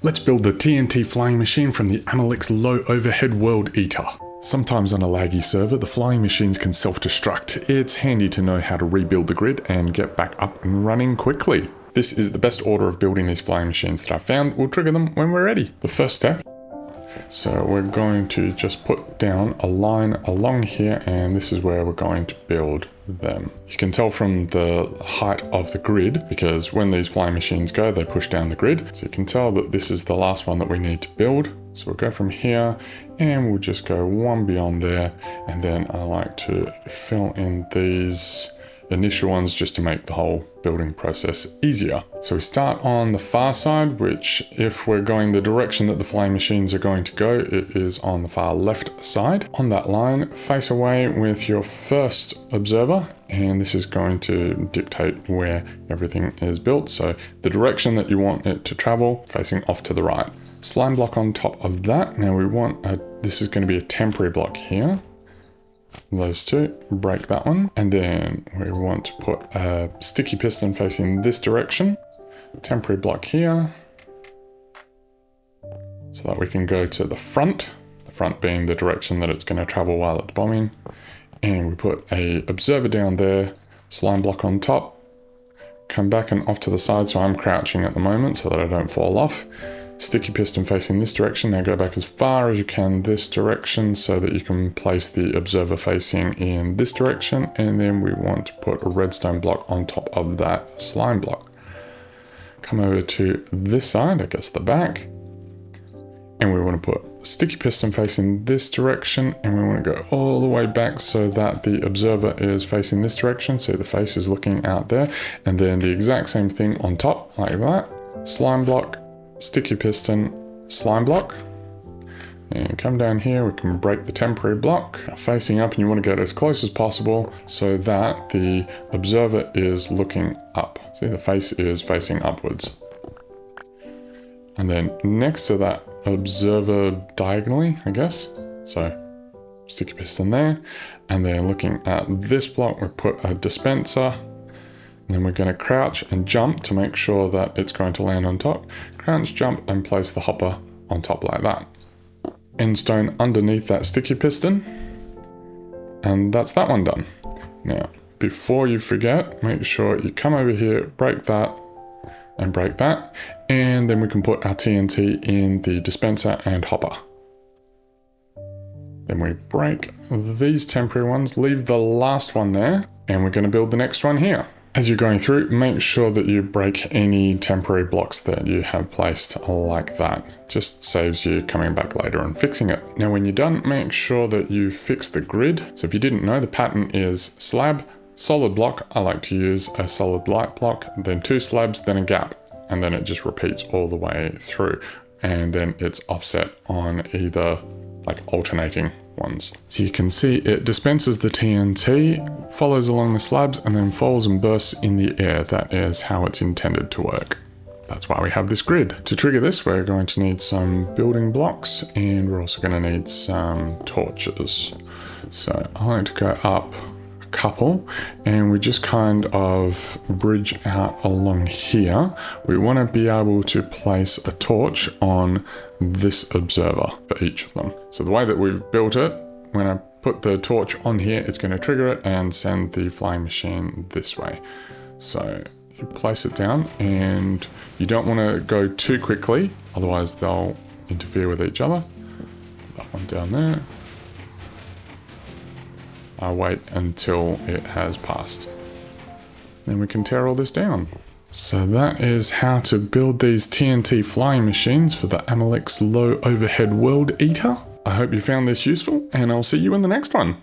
Let's build the TNT flying machine from the Amelix low overhead world eater. Sometimes on a laggy server, the flying machines can self-destruct. It's handy to know how to rebuild the grid and get back up and running quickly. This is the best order of building these flying machines that I've found. We'll trigger them when we're ready. The first step, so we're going to just put down a line along here, and this is where we're going to build them. You can tell from the height of the grid, because when these flying machines go, they push down the grid. So you can tell that this is the last one that we need to build. So we'll go from here and we'll just go one beyond there. And then I like to fill in these initial ones just to make the whole building process easier. So we start on the far side, which if we're going the direction that the flying machines are going to go, it is on the far left side. On that line, face away with your first observer, and this is going to dictate where everything is built. So the direction that you want it to travel, facing off to the right. Slime block on top of that. Now we want this is going to be a temporary block here. Those two, break that one, and then we want to put a sticky piston facing this direction, temporary block here, so that we can go to the front being the direction that it's going to travel while it's bombing, and we put a observer down there, slime block on top, come back and off to the side, so I'm crouching at the moment so that I don't fall off. Sticky piston facing this direction. Now go back as far as you can this direction so that you can place the observer facing in this direction, and then we want to put a redstone block on top of that slime block. Come over to this side, I guess the back, and we want to put sticky piston facing this direction, and we want to go all the way back so that the observer is facing this direction, so the face is looking out there, and then the exact same thing on top like that. Slime block, sticky piston, slime block, and come down here. We can break the temporary block facing up, and you want to get as close as possible so that the observer is looking up. See, the face is facing upwards. And then next to that observer diagonally, I guess, so sticky piston there, and then looking at this block, we put a dispenser. And then we're going to crouch and jump to make sure that it's going to land on top. Crouch, jump, and place the hopper on top like that. End stone underneath that sticky piston. And that's that one done. Now, before you forget, make sure you come over here, break that, and break that. And then we can put our TNT in the dispenser and hopper. Then we break these temporary ones, leave the last one there, and we're going to build the next one here. As you're going through, make sure that you break any temporary blocks that you have placed like that. Just saves you coming back later and fixing it. Now when you're done, make sure that you fix the grid. So if you didn't know, the pattern is slab, solid block. I like to use a solid light block, then two slabs, then a gap. And then it just repeats all the way through. And then it's offset on either like alternating ones. So you can see it dispenses the TNT, follows along the slabs, and then falls and bursts in the air. That is how it's intended to work. That's why we have this grid. To trigger this, we're going to need some building blocks, and we're also going to need some torches. So I like to go up a couple, and we just kind of bridge out along here. We want to be able to place a torch on this observer for each of them. So the way that we've built it, when I put the torch on here, it's going to trigger it and send the flying machine this way. So you place it down, and you don't want to go too quickly, otherwise they'll interfere with each other. Put that one down there. I'll wait until it has passed. Then we can tear all this down. So that is how to build these TNT flying machines for the Amelix low overhead world eater. I hope you found this useful, and I'll see you in the next one.